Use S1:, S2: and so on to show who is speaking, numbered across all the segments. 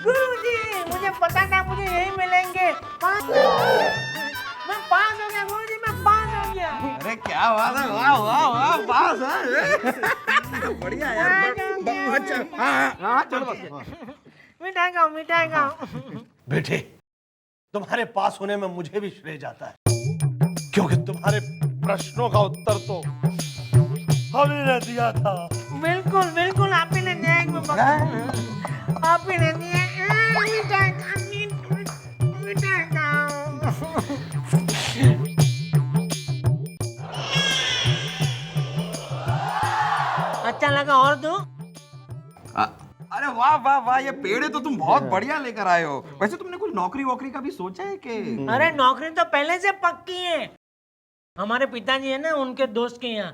S1: गुरुजी मुझे पता था मुझे यही मिलेंगे। मैं पास हो गया गुरुजी, मैं पास हो गया।
S2: अरे क्या बात है, वाह वाह वाह, पास है। बढ़िया यार, अच्छा। हाँ चलो बस।
S1: मिठाई खाओ, मिठाई खाओ।
S2: बेटे, तुम्हारे पास होने में मुझे भी श्रेय जाता है, क्योंकि तुम्हारे प्रश्नों का उत्तर तो हमने ने दिया था।
S1: बिल्कुल बिल्कुल, आप ही ने दिया, आप ही ने दिया। मिठाई मिठाई खाओ। अच्छा लगा और दो?
S3: अरे वाह वाह वाह, ये पेड़े तो तुम बहुत बढ़िया लेकर आए हो। वैसे तुमने कोई नौकरी वोकरी का भी सोचा है कि?
S1: अरे नौकरी तो पहले से पक्की है, हमारे पिताजी है ना, उनके दोस्त के यहाँ।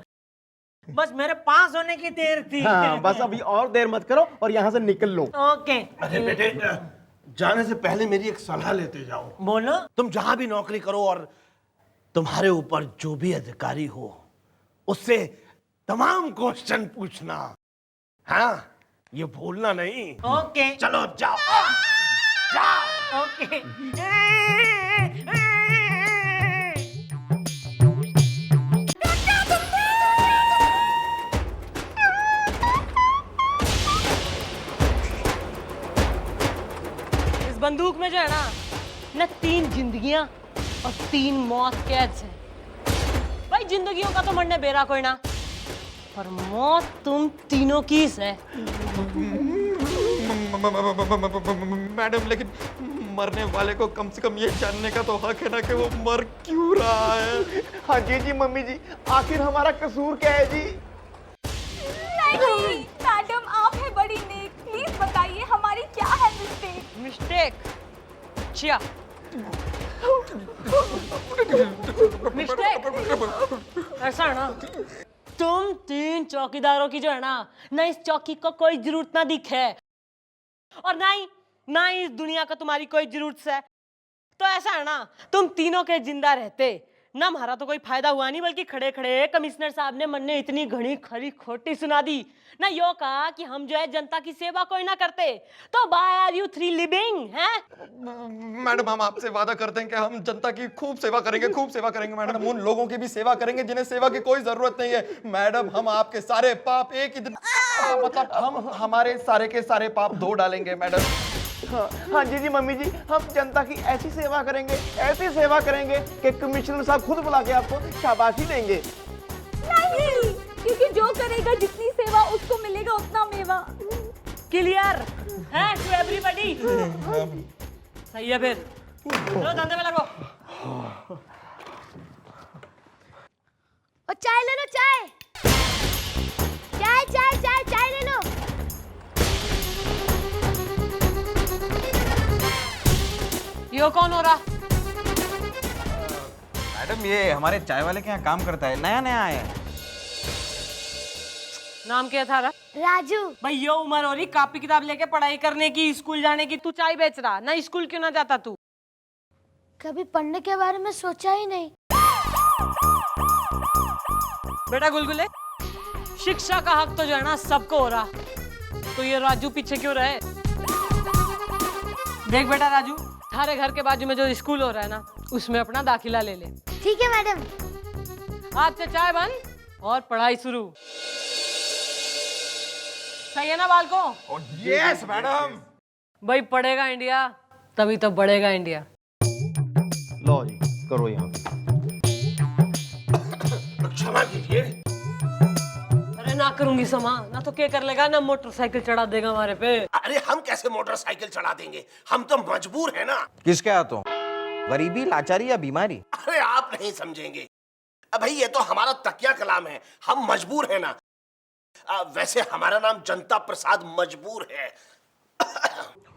S1: बस मेरे पास होने की देर थी।
S4: हाँ, बस अभी और देर मत करो और यहाँ से निकल लो।
S1: ओके।
S2: अरे बेटे, जाने से पहले मेरी एक सलाह लेते जाओ।
S1: बोलो।
S2: तुम जहां भी नौकरी करो और तुम्हारे ऊपर जो भी अधिकारी हो उससे तमाम क्वेश्चन पूछना, हाँ? ये भूलना नहीं।
S1: ओके।
S2: चलो अब जाओ, जाओ।
S1: ओके।
S5: इस बंदूक में जो है ना 3 जिंदगियां और 3 मौत कैद है। भाई जिंदगियों का तो मरने बेरा कोई ना, पर मौत तुम तीनों की है।
S3: मैडम, लेकिन मरने वाले को कम से कम ये जानने का तो हक है ना कि वो मर क्यों रहा है।
S4: हाँ जी जी मम्मी जी, आखिर हमारा कसूर क्या है जी?
S6: नहीं मैडम, आप है बड़ी नेक, प्लीज बताइए हमारी क्या है मिस्टेक?
S5: मिस्टेक? चिया मिस्टेक ऐसा है ना, तुम 3 चौकीदारों की जो है ना इस चौकी को कोई जरूरत ना दिखे और ना ही इस दुनिया को तुम्हारी कोई जरूरत है। तो ऐसा है ना, तुम तीनों के जिंदा रहते ना हमारा तो कोई फायदा हुआ नहीं, बल्कि खड़े खड़े कमिश्नर साहब ने मन ने इतनी घनी खरी खोटी सुना दी ना, यो कहा कि हम जो है जनता की सेवा कोई ना करते, तो व्हाई आर यू 3 लिविंग हैं?
S3: मैडम, हम आपसे वादा करते हैं कि हम जनता की खूब सेवा करेंगे, खूब सेवा करेंगे मैडम। हम उन लोगों की भी सेवा करेंगे जिन्हें सेवा की कोई जरूरत नहीं है। मैडम, हम आपके सारे पाप एक ही दिन, मतलब हम हमारे सारे के सारे पाप धो डालेंगे मैडम।
S4: हाँ जी जी मम्मी जी, हम जनता की ऐसी सेवा करेंगे, ऐसी सेवा करेंगे कि कमिश्नर साहब खुद बुला के आपको शाबाशी देंगे।
S6: नहीं, क्योंकि जो करेगा जितनी सेवा उसको मिलेगा उतना मेवा।
S5: क्लियर है टू एवरीबॉडी? सही है, फिर चलो धंधे में लगो।
S6: और चाय ले लो, चाय चाय चाय चाय चाय ले लो।
S5: यो कौन हो रहा?
S3: मैडम, ये हमारे चाय वाले के यहाँ काम करता है, नया नया आया है।
S5: नाम क्या था?
S6: राजू।
S5: भाई यो उम्र हो रही कॉपी किताब लेके पढ़ाई करने की, स्कूल जाने की, तू चाय बेच रहा ना? स्कूल क्यों ना जाता तू?
S6: कभी पढ़ने के बारे में सोचा ही नहीं।
S5: बेटा गुलगुले, शिक्षा का हक तो जो है ना सबको हो रहा, तो ये राजू पीछे क्यों रहे? देख बेटा राजू, थारे घर के बाजू में जो स्कूल हो रहा है ना, उसमें अपना दाखिला ले ले।
S6: ठीक है मैडम।
S5: आज से चाय बंद और पढ़ाई शुरू। सही है ना बालको?
S3: Yes madam.
S5: भाई पढ़ेगा इंडिया तभी तो बढ़ेगा इंडिया।
S4: लो जी, करो यहाँ पे।
S2: क्षमा कीजिए।
S5: अरे ना करूंगी समा, ना तो क्या कर लेगा, ना मोटरसाइकिल चढ़ा देगा हमारे पे।
S2: अरे हम कैसे मोटरसाइकिल चला देंगे, हम तो मजबूर है ना।
S3: किसके हाथों? गरीबी, लाचारी या बीमारी?
S2: अरे आप नहीं समझेंगे। भाई ये तो हमारा तकिया कलाम है, हम मजबूर है ना। वैसे हमारा नाम जनता प्रसाद मजबूर है।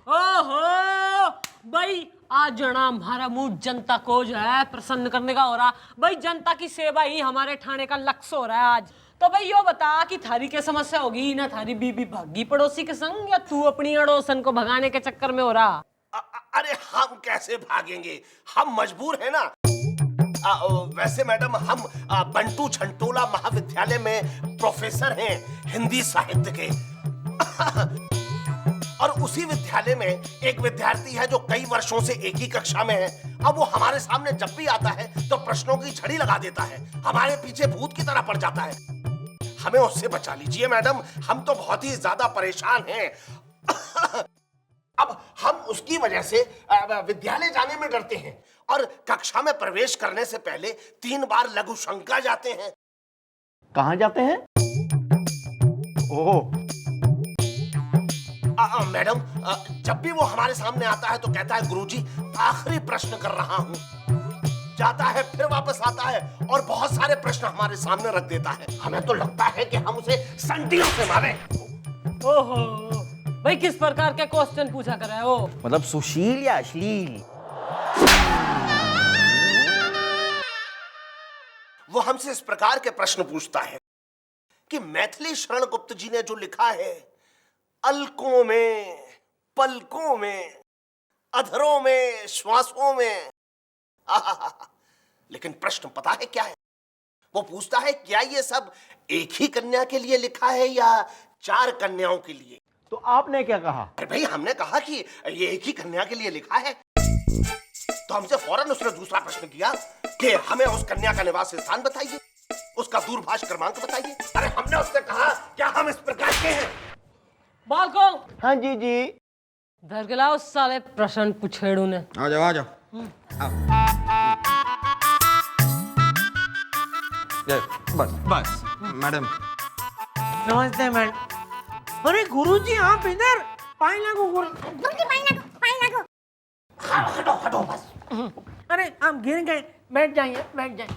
S5: ओहो भाई, आज जो ना हमारा मूड जनता को जो है प्रसन्न करने का हो रहा। भाई जनता की सेवा ही हमारे ठाणे का लक्ष्य हो रहा है आज। तो भाई यो बता कि थारी क्या समस्या होगी ना? थारी बीबी भागी पड़ोसी के संग या तू अपनी अड़ोसन को भगाने के चक्कर में हो रहा?
S2: अरे हम कैसे भागेंगे, हम मजबूर है ना। वैसे मैडम हम बंटू छंटोला महाविद्यालय में प्रोफेसर हैं हिंदी साहित्य के। और उसी विद्यालय में एक विद्यार्थी है जो कई वर्षों से एक ही कक्षा में है। अब वो हमारे सामने जब भी आता है तो प्रश्नों की झड़ी लगा देता है, हमारे पीछे भूत की तरह पड़ जाता है। हमें उससे बचा लीजिए मैडम, हम तो बहुत ही ज्यादा परेशान हैं। अब हम उसकी वजह से विद्यालय जाने में डरते हैं और कक्षा में प्रवेश करने से पहले 3 बार लघु शंका जाते हैं।
S4: कहाँ जाते हैं? ओह
S2: मैडम, जब भी वो हमारे सामने आता है तो कहता है गुरुजी आखिरी प्रश्न कर रहा हूँ, जाता है फिर वापस आता है और बहुत सारे प्रश्न हमारे सामने रख देता है। हमें तो लगता है कि हम उसे संटियों से मारे।
S5: ओहो, भाई किस प्रकार के क्वेश्चन पूछा कर रहा है वो?
S4: मतलब सुशील या अश्लील?
S2: वो हमसे इस प्रकार के प्रश्न पूछता है कि मैथिली शरण गुप्त जी ने जो लिखा है, अलकों में, पलकों में, अधरों में, श्वासों में, लेकिन प्रश्न पता है क्या है? वो पूछता है क्या ये सब एक ही कन्या के लिए लिखा है या 4 कन्याओं के लिए?
S4: तो आपने क्या कहा?
S2: अरे भाई, हमने कहा कि ये एक ही कन्या के लिए लिखा है। तो हमसे फौरन उसने दूसरा प्रश्न किया कि हमें उस कन्या का निवास स्थान बताइए, उसका दूरभाष क्रमांक बताइए। अरे हमने उससे कहा क्या हम इस प्रकार के हैं?
S5: बालको,
S4: हाँ जी जी।
S5: धर के लाओ साले प्रश्न पूछेड़ू ने।
S3: आ जाओ आ जाओ। बस बस मैडम।
S1: नमस्ते मैडम। अरे गुरुजी आप इधर, पानी लागो गुरुजी, पानी लागो। हटो हटो बस। अरे आप गिर गए, बैठ जाइए बैठ जाइए।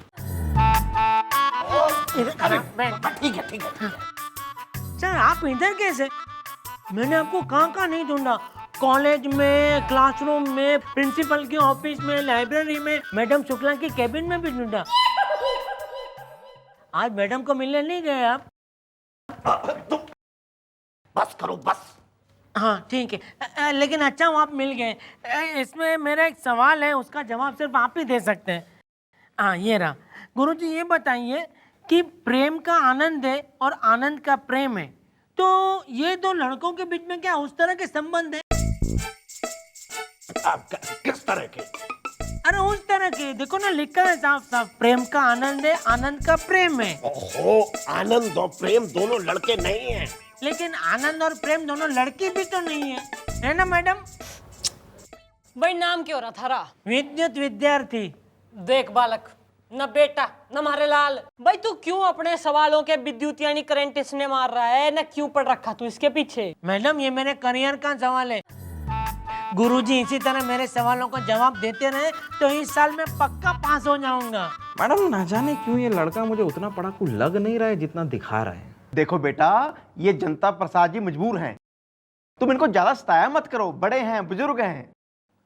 S1: ठीक है ठीक है। सर आप इधर कैसे? मैंने आपको कहाँ नहीं ढूंढा, कॉलेज में, क्लासरूम में, प्रिंसिपल के ऑफिस में, लाइब्रेरी में, मैडम शुक्ला की कैबिन में भी ढूंढा। आज मैडम को मिलने नहीं गए आप?
S2: तुम बस करो बस।
S1: हाँ ठीक है, लेकिन अच्छा आप मिल गए। इसमें मेरा एक सवाल है, उसका जवाब सिर्फ आप ही दे सकते हैं। हाँ ये रहा। गुरुजी ये बताइए कि प्रेम का आनंद है और आनंद का प्रेम है, तो ये 2 लड़कों के बीच में क्या उस तरह के संबंध है?
S2: किस तरह के?
S1: अरे उस तरह के, देखो ना लिखा है साफ साफ, प्रेम का आनंद है, आनंद का प्रेम है।
S2: ओहो, आनंद और प्रेम दोनों लड़के नहीं हैं।
S1: लेकिन आनंद और प्रेम दोनों लड़की भी तो नहीं है ना मैडम?
S5: भाई नाम क्यों रहा थारा?
S1: विद्युत विद्यार्थी।
S5: देख बालक, न बेटा न मारे लाल, भाई तू क्यों अपने सवालों के विद्युत यानी करंट इसने मार रहा है, न क्यों पढ़ रखा तू इसके पीछे?
S1: मैडम ये मेरे करियर का सवाल है। गुरुजी इसी तरह मेरे सवालों का जवाब देते रहे तो इस साल में पक्का पास हो जाऊंगा।
S7: मैडम ना जाने क्यों ये लड़का मुझे उतना पढ़ाकू लग नहीं रहा है जितना दिखा रहा है।
S4: देखो बेटा, ये जनता प्रसाद जी मजबूर हैं, तुम इनको ज्यादा सताया मत करो, बड़े हैं, बुजुर्ग हैं।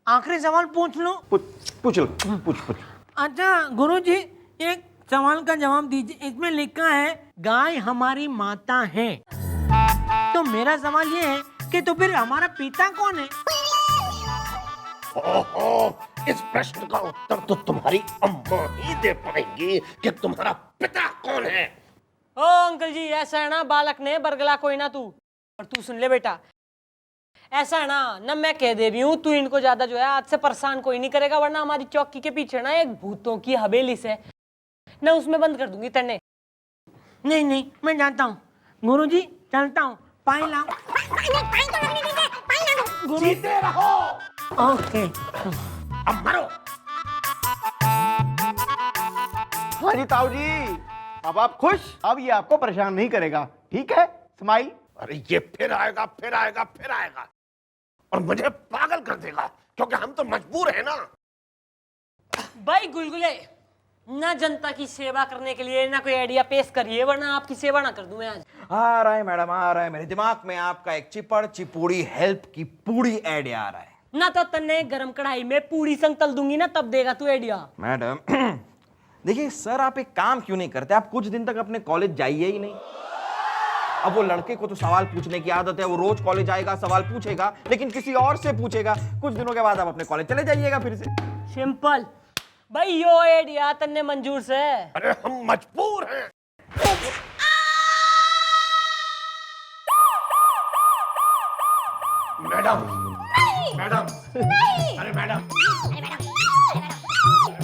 S1: आखिरी सवाल पूछ लो।
S4: पूछ।
S1: अच्छा गुरुजी, एक सवाल का जवाब दीजिए। इसमें लिखा है गाय हमारी माता है, तो मेरा सवाल ये है कि तो फिर हमारा पिता कौन है?
S2: ओहो, इस प्रश्न का उत्तर तो तुम्हारी अम्मा ही दे पाएंगी कि तुम्हारा पिता कौन है।
S5: ओ अंकल जी, ऐसा है ना, बालक ने बरगला कोई ना तू, और तू सुन ले बेटा, ऐसा है ना मैं कह दे रही हूँ, तू इनको ज्यादा जो है आज से परेशान कोई नहीं करेगा, वरना हमारी चौकी के पीछे ना एक भूतों की हवेली से ना, उसमें बंद कर दूंगी तेने।
S1: नहीं मैं जानता हूँ गुरुजी, चलता हूँ। पानी लाओ।
S2: जीते रहो।
S1: ओके।
S2: अब मरो।
S4: हाँ जी ताऊ जी, अब आप खुश? अब ये आपको परेशान नहीं करेगा, ठीक है? स्माइल।
S2: अरे ये फिर आएगा और मुझे पागल कर देगा, क्योंकि हम तो मजबूर हैं ना।
S5: भाई गुलगुले, ना जनता की सेवा करने के लिए ना कोई आइडिया पेश करिए, वरना आपकी सेवा ना कर दूं मैं आज।
S7: आ रहा है मैडम, आ रहा है मेरे दिमाग में आपका एक चिपड़ चिपूड़ी हेल्प की पूरी आइडिया आ रहा है।
S5: ना तो तन्ने गरम कढ़ाई में पूरी संग तल दूंगी ना, तब देगा तू आइडिया।
S7: मैडम देखिए सर, आप एक काम क्यों नहीं करते, आप कुछ दिन तक अपने कॉलेज जाइए ही नहीं। अब वो लड़के को तो सवाल पूछने की आदत है, वो रोज कॉलेज आएगा, सवाल पूछेगा, लेकिन किसी और से पूछेगा। कुछ दिनों के बाद आप अपने कॉलेज चले जाइएगा फिर से।
S5: सिंपल, भाई यो आइडिया तन्ने मंजूर से।
S2: अरे हम मजबूर हैं। मैडम, मैडम, अरे मैडम,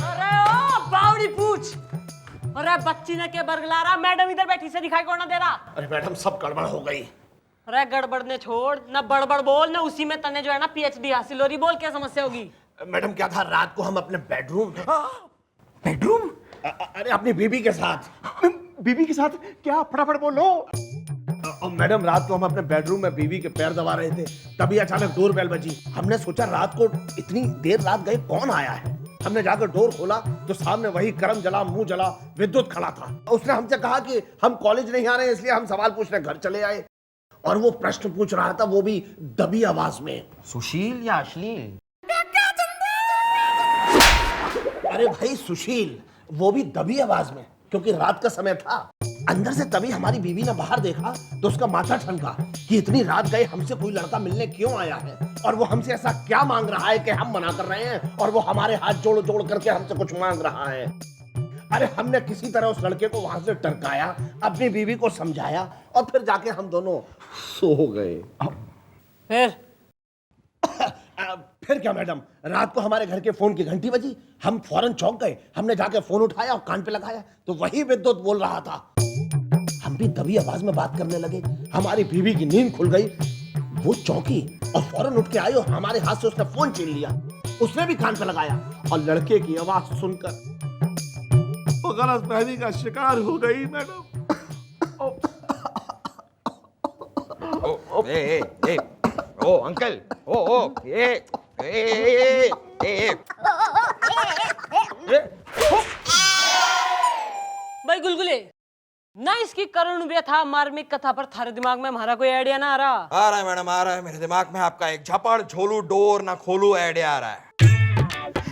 S5: अरे ओ बावड़ी पूछ। अरे बच्ची ने के बरगला रहा, मैडम इधर बैठी से दिखाई कौन ना दे रहा।
S2: अरे मैडम सब गड़बड़ हो गई।
S5: अरे गड़बड़ ने छोड़, ना बड़बड़ बोल, ना उसी में तन्ने जो है ना पीएचडी हासिल हो रही। बोल क्या समस्या होगी?
S2: मैडम क्या था, रात को हम अपने बेडरूम अरे अपनी बीबी के साथ।
S4: बीबी के साथ क्या? फटाफट बोलो।
S2: और मैडम रात को हम अपने बेडरूम में बीवी के पैर दबा रहे थे, तभी अचानक डोरबेल बजी। हमने सोचा रात को इतनी देर रात गए कौन आया है। हमने जाकर डोर खोला तो सामने वही करम जला मुंह जला विद्युत खड़ा था। उसने हमसे कहा कि हम कॉलेज नहीं आ रहे, इसलिए हम सवाल पूछने घर चले आए। और वो प्रश्न पूछ रहा था, वो भी दबी आवाज में।
S7: सुशील या अश्लील?
S2: अरे भाई सुशील, वो भी दबी आवाज में, क्योंकि रात का समय था। अंदर से तभी हमारी बीवी ने बाहर देखा तो उसका माथा ठनका कि इतनी रात गए हमसे कोई लड़का मिलने क्यों आया है, और वो हमसे ऐसा क्या मांग रहा है कि हम मना कर रहे हैं, और वो हमारे हाथ जोड़ जोड़ करके हमसे कुछ मांग रहा है। अरे हमने किसी तरह उस लड़के को वहां से टरकाया, अपनी बीवी को समझाया, और फिर जाके हम दोनों सो गए। फिर क्या मैडम, रात को हमारे घर के फोन की घंटी बजी। हम फौरन चौंक गए। हमने जाके फोन उठाया और कान पे लगाया तो वही विद्युत बोल रहा था। हम भी दबी आवाज में बात करने लगे। हमारी बीवी की नींद खुल गई। वो चौंकी और फौरन उठ के आई और हमारे हाथ से उसने फोन छीन लिया। उसने भी कान पे लगाया और लड़के की आवाज सुनकर वो गलतफहमी का शिकार हो गई मैडम।
S7: ओ अंकल,
S5: भाई गुलगुले, ना इसकी करुण व्यथा मार्मिक कथा पर थारे दिमाग में हमारा कोई आइडिया ना आ रहा?
S7: आ रहा है मैडम, आ रहा है। मेरे दिमाग में आपका एक झपड़ झोलू डोर ना खोलू आइडिया आ रहा है।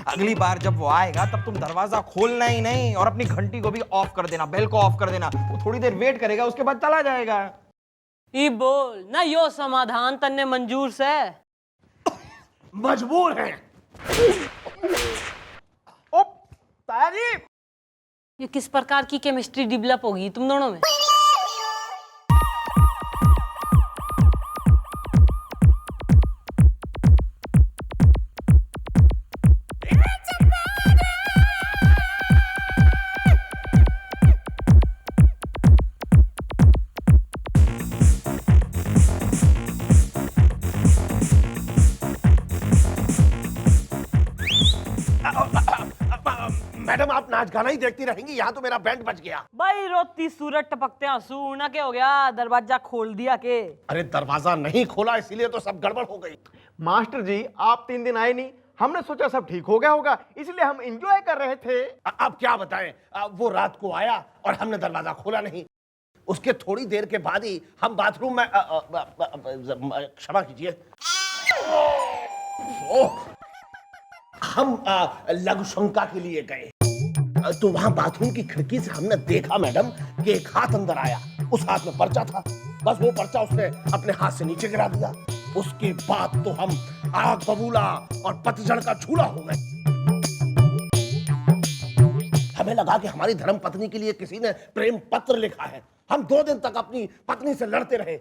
S7: अगली बार जब वो आएगा तब तुम दरवाजा खोलना ही नहीं और अपनी घंटी को भी ऑफ कर देना, बेल को ऑफ कर देना। वो थोड़ी देर वेट करेगा, उसके बाद चला जाएगा।
S5: ई बोल ना, यो समाधान तन्ने मंजूर से?
S2: मजबूर हैं।
S4: ओ तारी,
S5: ये किस प्रकार की केमिस्ट्री डेवलप होगी तुम दोनों में?
S2: मैडम आप नाच गाना ही देखती रहेंगी, यहाँ तो मेरा बैंड बज गया।
S5: भाई रोती सूरज टपकते आंसू, ना क्या हो गया? दरवाजा खोल दिया के?
S2: अरे दरवाजा नहीं खोला इसीलिए तो सब गड़बड़ हो गई।
S4: मास्टर जी आप 3 दिन आए नहीं, हमने सोचा सब ठीक हो गया होगा, इसलिए हम एंजॉय कर रहे थे।
S2: अब क्या बताएं, वो रात को आया और हमने दरवाजा खोला नहीं। उसके थोड़ी देर के बाद ही हम बाथरूम में क्षमा कीजिए, हम लघु शंका के लिए गए। तो वहां बाथरूम की खिड़की से हमने देखा मैडम कि एक हाथ अंदर आया। उस हाथ में पर्चा था। बस वो पर्चा उसने अपने हाथ से नीचे गिरा दिया। उसके बाद तो हम आग बबूला और पतझड़ का झूला हो गए। हमें लगा कि हमारी धर्म पत्नी के लिए किसी ने प्रेम पत्र लिखा है। हम 2 दिन तक अपनी पत्नी से लड़ते रहे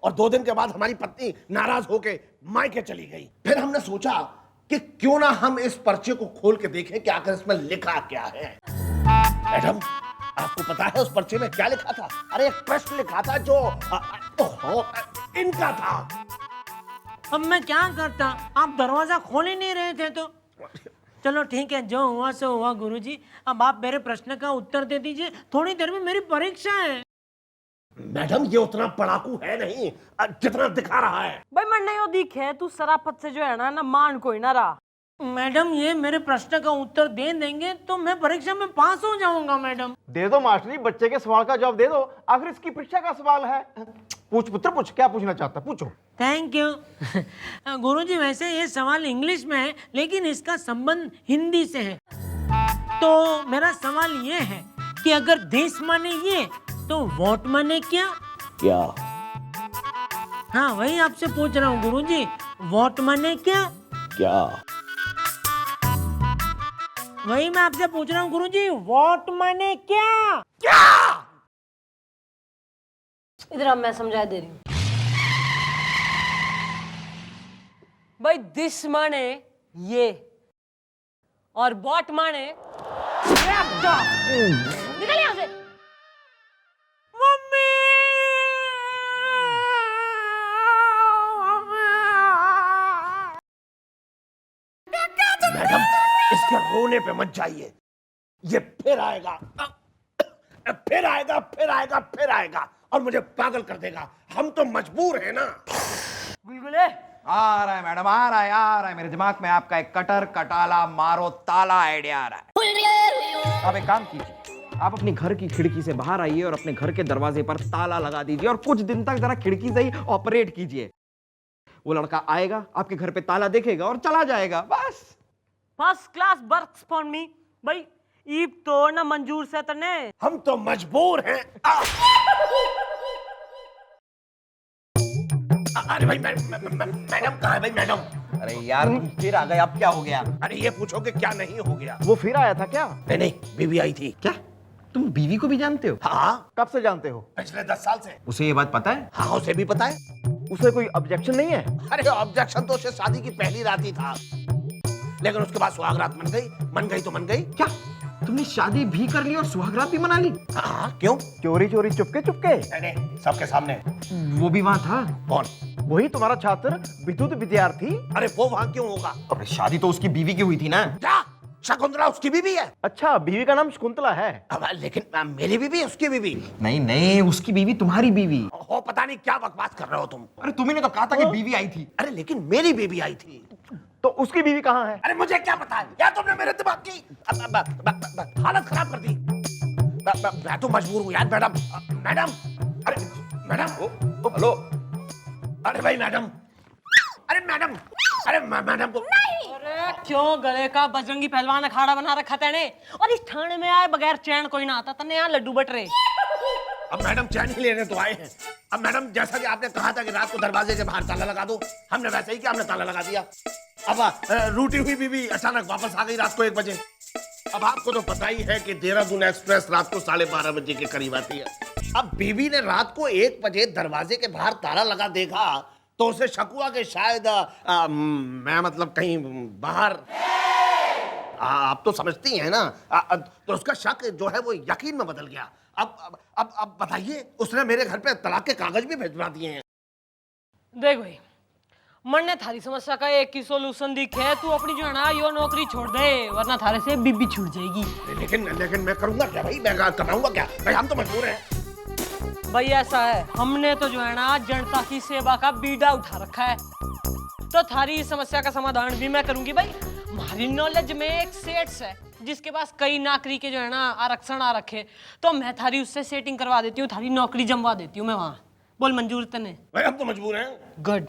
S2: और 2 दिन के बाद हमारी पत्नी नाराज होकर मायके चली गई। फिर हमने सोचा कि क्यों ना हम इस पर्चे को खोल के देखें कि आखिर इसमें लिखा क्या है। मैडम आपको पता है उस पर्चे में क्या लिखा था? अरे एक प्रश्न लिखा था जो इनका था।
S1: अब मैं क्या करता, आप दरवाजा खोल ही नहीं रहे थे तो। चलो ठीक है, जो हुआ सो हुआ गुरुजी। अब आप मेरे प्रश्न का उत्तर दे दीजिए, थोड़ी देर में मेरी परीक्षा है।
S2: मैडम ये उतना पढ़ाकू है नहीं जितना दिखा रहा है।
S5: भाई मन नहीं हो दिखे, तू सराफत से जो है ना मान कोई ना रहा।
S1: मैडम ये मेरे प्रश्न का उत्तर दे देंगे तो मैं परीक्षा में पास हो जाऊंगा। मैडम
S4: दे दो मास्टर जी, बच्चे के सवाल का जवाब दे दो, आखिर इसकी परीक्षा का सवाल है। पूछ पुत्र पूछ, क्या पूछना चाहता पूछो।
S1: थैंक यू गुरुजी। वैसे ये सवाल इंग्लिश में है लेकिन इसका संबंध हिंदी से है। तो मेरा सवाल ये है कि अगर देश माने ये तो वोट माने क्या?
S2: क्या?
S1: हाँ वही आपसे पूछ रहा हूँ गुरुजी, वोट माने क्या?
S2: क्या?
S1: वही मैं आपसे पूछ रहा हूँ गुरुजी, वॉट माने क्या?
S5: इधर अब मैं समझा दे रही हूँ भाई। दिस माने ये और बॉट माने निकल यहाँ से।
S1: मम्मी!
S2: मैडम, इसके रोने पे मत जाइए, ये फिर आएगा, फिर आएगा, फिर आएगा, फिर आएगा और मुझे पागल कर देगा। हम तो मजबूर हैं ना।
S5: गुलगुले
S7: आ रहा है मैडम, आ रहा है, आ रहा है। मेरे दिमाग में आपका एक कटर कटाला मारो ताला आइडिया आ रहा है। आप एक काम कीजिए, आप अपनी घर की खिड़की से बाहर आइए और अपने घर के दरवाजे पर ताला लगा दीजिए और कुछ दिन तक जरा खिड़की से ही ऑपरेट कीजिए। वो लड़का आएगा, आपके घर पे ताला देखेगा और चला जाएगा, बस।
S5: First class works for me भाई। ईब तो ना मंजूर से तने।
S2: हम तो मजबूर हैं। अरे भाई मैडम कहाँ है भाई मैडम?
S7: अरे यार तुम फिर आ गए, अब क्या हो गया?
S2: अरे ये पूछो कि क्या नहीं हो गया।
S4: वो फिर आया था क्या?
S2: नहीं नहीं, बीवी आई थी।
S7: क्या तुम बीवी को भी जानते हो?
S2: हाँ,
S4: कब से जानते हो?
S2: पिछले 10 साल से।
S7: उसे ये बात पता है?
S2: हाँ, उसे भी पता है।
S4: उसे कोई ऑब्जेक्शन नहीं है?
S2: अरे ऑब्जेक्शन तो उसे शादी की पहली रात ही था, लेकिन उसके बाद सुहागरात मन गई तो मन गई।
S7: क्या तुमने शादी भी कर ली और सुहागरात भी मना ली?
S2: हाँ, क्यों?
S4: चोरी चोरी चुपके चुपके?
S2: नहीं, सबके सामने।
S7: वो भी वहां था?
S2: कौन?
S4: वही तुम्हारा छात्र विद्युत विद्यार्थी।
S2: अरे वो वहां क्यों होगा?
S7: अरे शादी तो उसकी बीवी की हुई थी ना।
S2: क्या शकुंतला उसकी बीवी है?
S4: अच्छा, बीवी का नाम शकुंतला है?
S2: अब लेकिन मेरी बीवी, उसकी बीवी।
S7: नहीं नहीं, उसकी बीवी तुम्हारी बीवी।
S2: हो, पता नहीं क्या बकवास कर रहे हो तुम।
S7: अरे तुम्ही तो कहा था कि बीवी आई थी।
S2: अरे लेकिन मेरी बीवी आई थी।
S4: तो उसकी बीवी कहाँ है?
S2: अरे मुझे क्या पता है यार, तुमने मेरे दिमाग की हालत खराब कर दी। मैं तो मजबूर हूँ यार। मैडम, अरे मैडम,
S7: हेलो।
S2: अरे भाई मैडम, अरे मैडम, अरे मैडम को
S5: अरे क्यों गले का बजरंगी पहलवान अखाड़ा बना रखा तेने? और इस थाने में आए बगैर चैन कोई ना आता। तने यहाँ लड्डू बट रहे।
S2: अब मैडम चैन ही लेने तो आए हैं। अब मैडम, जैसा कि आपने कहा था कि रात को दरवाजे के बाहर ताला लगा दो, हमने वैसे ही किया, हमने ताला लगा दिया। अब रूठी हुई बीवी अचानक वापस आ गई रात को 1 बजे। अब आपको तो पता ही है कि देहरादून एक्सप्रेस रात को 12:30 बजे के करीब आती है। अब बीवी ने रात को 1 बजे दरवाजे के बाहर ताला लगा देखा तो उसे शक हुआ कि शायद मैं मतलब कहीं बाहर, आप तो समझती हैं ना। तो उसका शक जो है वो यकीन में बदल गया। अब बताइए, उसने मेरे घर पे तलाक के कागज भी भिजवा दिए हैं।
S5: देख भाई, मन ने थारी समस्या का एक ही सोल्यूशन दिखे। तू अपनी जो है ना यो नौकरी छोड़ दे, वरना थारे से बीबी छूट जाएगी।
S2: लेकिन मैं करूंगा क्या भाई? मैं कमाऊंगा क्या भाई? हम तो मजबूर हैं।
S5: भाई ऐसा है, हमने तो जो है ना जनता की सेवा का बीड़ा उठा रखा है, तो थारी समस्या का समाधान भी मैं करूंगी भाई। हमारी नॉलेज में एक सेठ है जिसके पास कई नौकरी के जो है ना आरक्षण आ रखे, तो मैं थारी उससे सेटिंग करवा देती हूँ, थारी नौकरी जमवा देती हूँ मैं वहां। बोल मंजूर तने?
S2: भाई हम तो मजबूर हैं।
S5: गुड।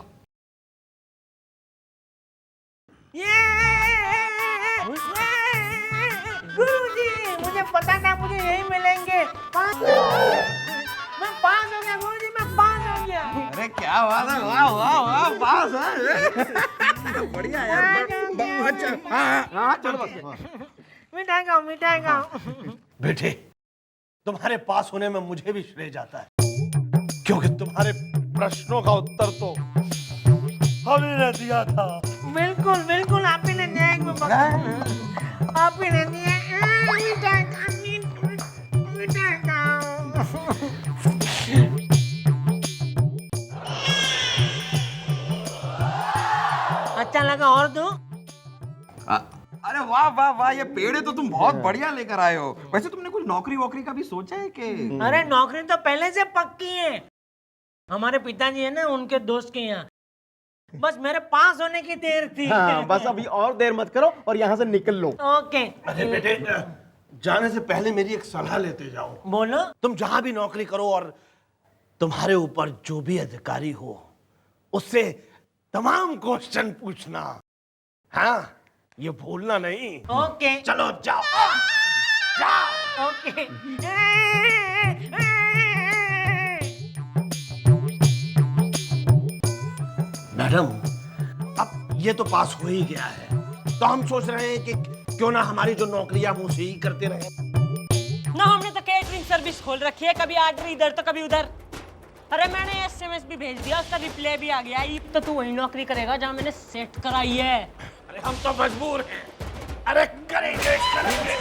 S1: गुरुजी, मुझे पता था मुझे यही मिलेंगे। मैं पास हो गया गुरुजी, मैं पास हो गया।
S7: अरे क्या बात है, वाह वाह वाह, पास है। बढ़िया यार।
S2: अच्छा, हाँ,
S7: चलो बस।
S1: मिठाई खाओ, मिठाई खाओ।
S2: बेटे, तुम्हारे पास होने में मुझे भी श्रेय जाता है, क्योंकि तुम्हारे प्रश्नों का उत्तर तो हमने दिया था।
S1: बिल्कुल बिल्कुल, आप ही ने दिया। आप ही ने दिया। मिठाई खाओ। अच्छा लगा? और दो?
S7: अरे वाह वाह वाह, ये पेड़े तो तुम बहुत बढ़िया लेकर आए हो। वैसे तुमने कुछ नौकरी वोकरी का भी सोचा है कि?
S1: अरे नौकरी तो पहले से पक्की है। हमारे पिताजी है ना, उनके दोस्त के यहाँ। बस मेरे पास होने की देर थी।
S4: हाँ, बस अभी और देर मत करो और यहाँ से निकल लो।
S1: ओके।
S2: अरे बेटे, जाने से पहले मेरी एक सलाह लेते जाओ।
S1: बोलो।
S2: तुम जहां भी नौकरी करो और तुम्हारे ऊपर जो भी अधिकारी हो उससे तमाम क्वेश्चन पूछना। हाँ, ये भूलना नहीं।
S1: ओके।
S2: चलो अब जाओ, जाओ।
S1: ओके।
S2: मैडम, अब ये तो पास हो ही गया है, तो हम सोच रहे हैं कि क्यों ना हमारी जो नौकरियां वो उसे ही करते रहे।
S5: ना हमने तो केटरिंग सर्विस खोल रखी है, कभी ऑर्डर इधर तो कभी उधर। अरे मैंने एसएमएस भी भेज दिया, उसका रिप्लाई भी आ गया। तो तू वही नौकरी करेगा जहां मैंने सेट कराई है।
S2: अरे हम तो मजबूर हैं। अरे करेंगे करेंगे।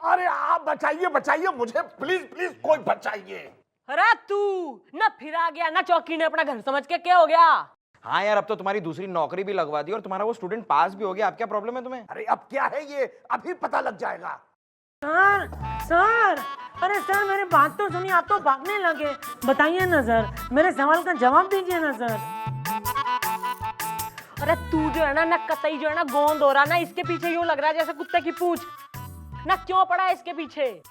S2: अरे आप बचाइए बचाइए मुझे, प्लीज प्लीज कोई बचाइए।
S5: अरे तू ना फिर आ गया ना चौकी ने अपना घर समझ के, क्या हो गया?
S7: हाँ यार, अब तो तुम्हारी दूसरी नौकरी भी लगवा दी और तुम्हारा वो स्टूडेंट पास भी हो गया। अब क्या प्रॉब्लम है तुम्हें?
S2: अरे अब क्या है ये, अभी पता लग जाएगा।
S1: सर सर, अरे सर मेरी बात तो सुनिए, आप तो भागने लगे। बताइए ना सर, मेरे सवाल का जवाब दीजिए ना सर।
S5: अरे तू जो है ना कतई जो है ना गोंद हो रहा ना, इसके पीछे यूं लग रहा है जैसे कुत्ते की पूंछ ना। क्यों पड़ा है इसके पीछे?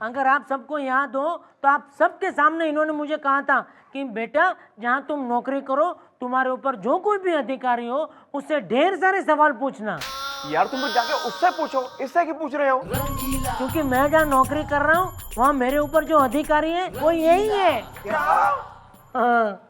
S1: अगर आप सबको याद हो तो आप सबके सामने इन्होंने मुझे कहा था कि बेटा जहाँ तुम नौकरी करो, तुम्हारे ऊपर जो कोई भी अधिकारी हो उससे ढेर सारे सवाल पूछना।
S4: यार तुम तो जाके उससे पूछो, इससे क्यों पूछ रहे हो?
S1: क्योंकि मैं जहाँ नौकरी कर रहा हूँ वहाँ मेरे ऊपर जो अधिकारी है वो यही है। हाँ।